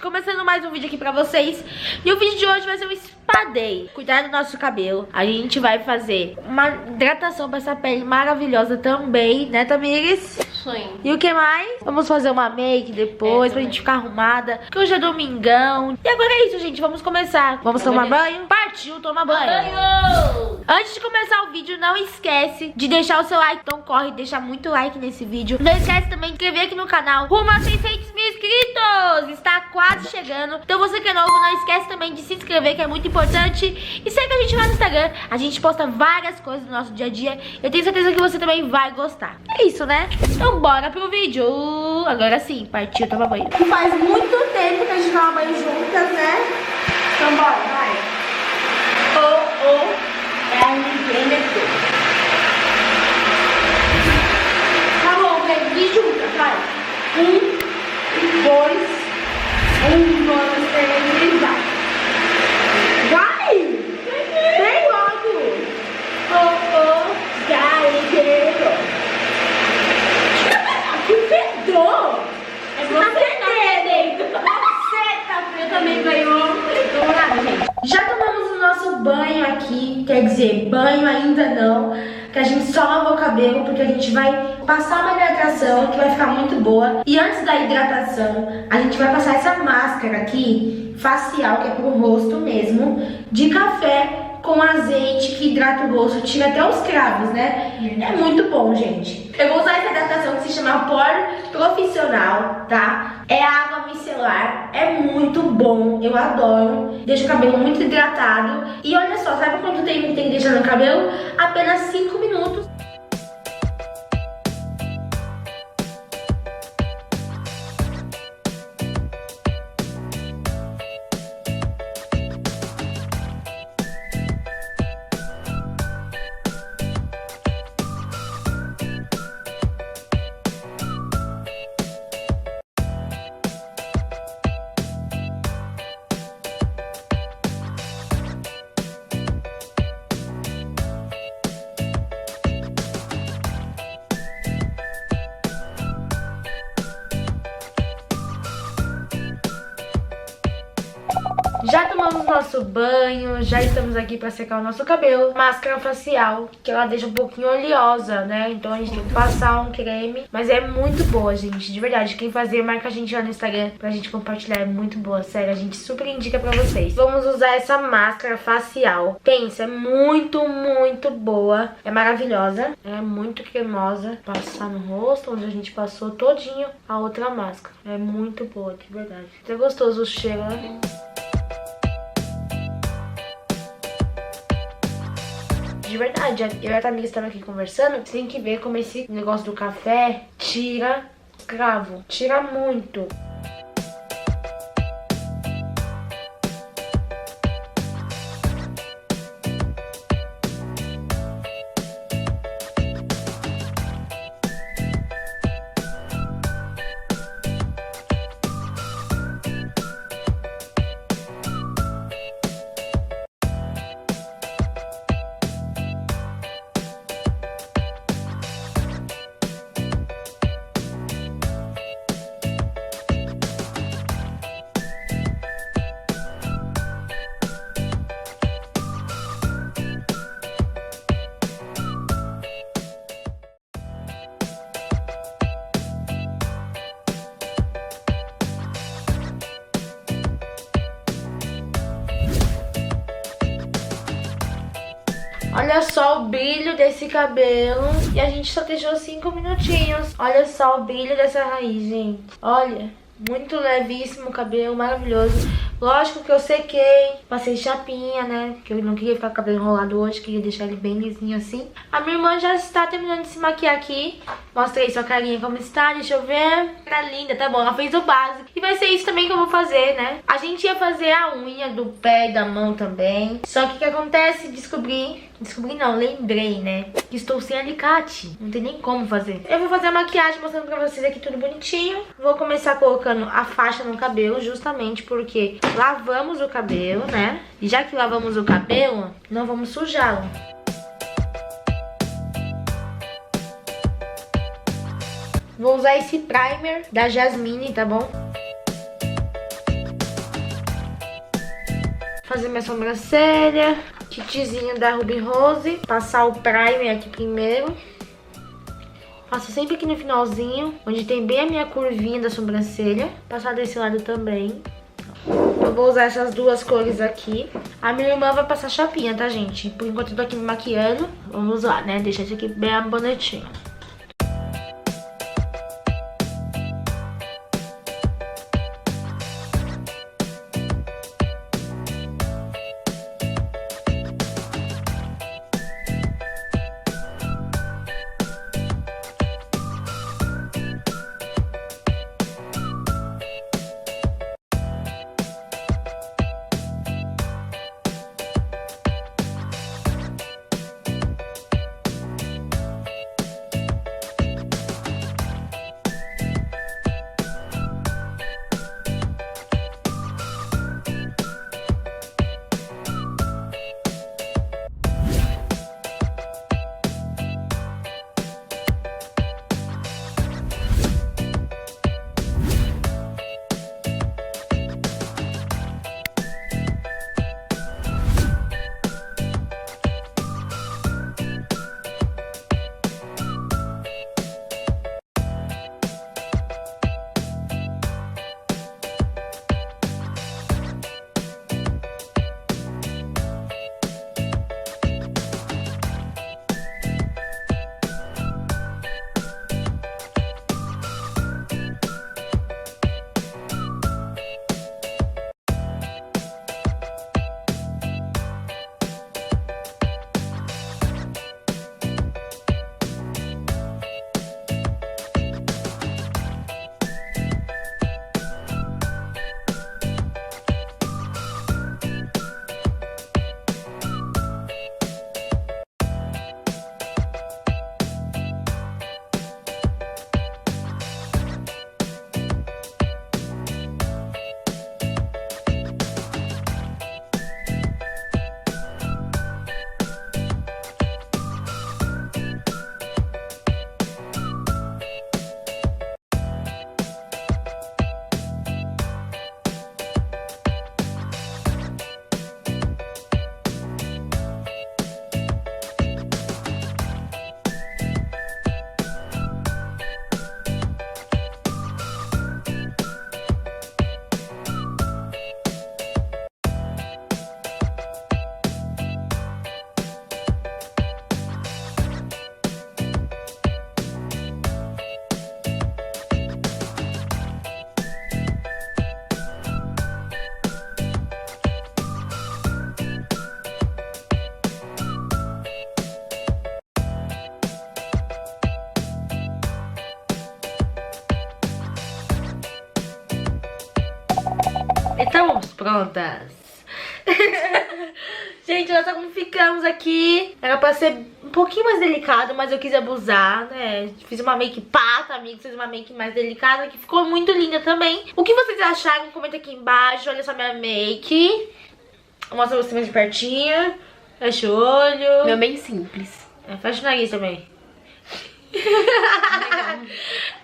começando mais um vídeo aqui pra vocês. E o vídeo de hoje vai ser um spa day. Cuidar do nosso cabelo. A gente vai fazer uma hidratação pra essa pele maravilhosa também, né, Tamires? Sim. E o que mais? Vamos fazer uma make depois pra gente ficar arrumada, porque hoje é domingão. E agora é isso, gente, vamos começar. Vamos tomar banho? Partiu, toma banho. Antes de começar o vídeo, não esquece de deixar o seu like. Então corre, deixa muito like nesse vídeo. Não esquece também de inscrever aqui no canal. Rumo a 600 mil inscritos. Está quase chegando. Então você que é novo, não esquece também de se inscrever, que é muito importante. E segue a gente lá no Instagram. A gente posta várias coisas do nosso dia a dia. Eu tenho certeza que você também vai gostar. É isso, né? Então bora pro vídeo. Agora sim, partiu tomar banho. Faz muito tempo que a gente toma banho juntas, né? Então bora, vai. É a ninguém depois. Tá bom, vem junta, vai. 1, 2, 1, 2, 3, vai. Vai! Vem logo! Gaiteiro! Que fedor! Você tá fedendo! Você tá fedendo! Eu também ganhou. Já tomamos o nosso banho aqui, quer dizer, banho ainda não, que a gente só lavou o cabelo, porque a gente vai passar uma hidratação que vai ficar muito boa. E antes da hidratação, a gente vai passar essa máscara aqui, facial, que é pro rosto mesmo, de café com azeite que hidrata o rosto, tira até os cravos, né? É muito bom, gente. Eu vou usar essa hidratação que se chama Pore Profissional, tá? É água micelar, é muito bom, eu adoro. Deixa o cabelo muito hidratado. E olha só, sabe quanto tempo tem que deixar no cabelo? Apenas 5 minutos. Já tomamos nosso banho, já estamos aqui pra secar o nosso cabelo. Máscara facial, que ela deixa um pouquinho oleosa, né? Então a gente tem que passar um creme. Mas é muito boa, gente, de verdade. Quem fazer, marca a gente lá no Instagram pra gente compartilhar. É muito boa, sério, a gente super indica pra vocês. Vamos usar essa máscara facial. Pensa, é muito, muito boa. É maravilhosa, é muito cremosa. Passar no rosto, onde a gente passou todinho a outra máscara. É muito boa, de verdade. É gostoso o cheiro, né? De verdade, eu e a Tamires estamos aqui conversando. Você tem que ver como esse negócio do café tira cravo. Tira muito. Olha só o brilho desse cabelo. E a gente só deixou 5 minutinhos. Olha só o brilho dessa raiz, gente. Olha, muito levíssimo o cabelo, maravilhoso. Lógico que eu sequei, passei chapinha, né? Porque eu não queria ficar com o cabelo enrolado hoje, queria deixar ele bem lisinho assim. A minha irmã já está terminando de se maquiar aqui. Mostra aí sua carinha como está, deixa eu ver. Tá linda, tá bom, ela fez o básico. E vai ser isso também que eu vou fazer, né? A gente ia fazer a unha do pé e da mão também. Só que o que acontece? Descobri não, lembrei, né? Que estou sem alicate. Não tem nem como fazer. Eu vou fazer a maquiagem mostrando pra vocês aqui tudo bonitinho. Vou começar colocando a faixa no cabelo, justamente porque lavamos o cabelo, né? E já que lavamos o cabelo, não vamos sujá-lo. Vou usar esse primer da Jasmine, tá bom? Fazer minha sobrancelha. Kitzinho da Ruby Rose. Passar o primer aqui primeiro. Faço sempre aqui no finalzinho, onde tem bem a minha curvinha da sobrancelha. Passar desse lado também. Eu vou usar essas duas cores aqui. A minha irmã vai passar chapinha, tá, gente? Por enquanto eu tô aqui me maquiando. Vamos lá, né? Deixar isso aqui bem bonitinho. Estamos prontas. Gente, olha só como ficamos aqui. Era pra ser um pouquinho mais delicado, mas eu quis abusar, né? Fiz uma make pata, amigos. Fiz uma make mais delicada, que ficou muito linda também. O que vocês acharam? Comenta aqui embaixo. Olha só minha make. Vou mostrar você mais de pertinho. Fecha o olho. Meu bem simples. Fecha o nariz também.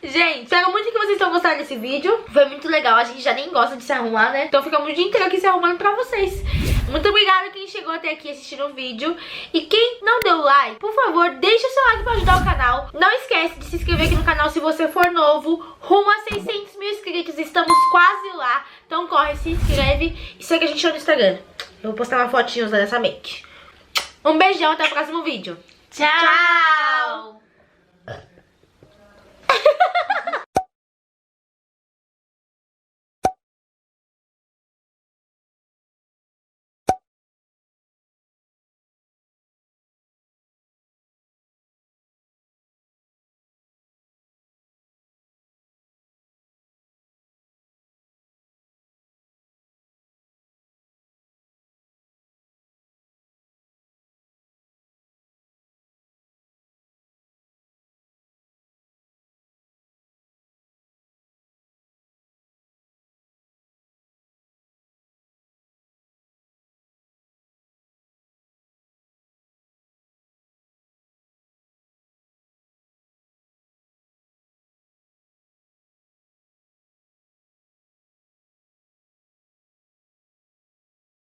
Gente, espero muito que vocês tenham gostado desse vídeo. Foi muito legal, a gente já nem gosta de se arrumar, né? Então ficamos o dia inteiro aqui se arrumando pra vocês. Muito obrigada quem chegou até aqui assistindo o vídeo. E quem não deu like, por favor, deixa o seu like pra ajudar o canal. Não esquece de se inscrever aqui no canal se você for novo. Rumo a 600 mil inscritos, estamos quase lá. Então corre, se inscreve e segue a gente no Instagram. Eu vou postar uma fotinha usando essa make. Um beijão, até o próximo vídeo. Tchau!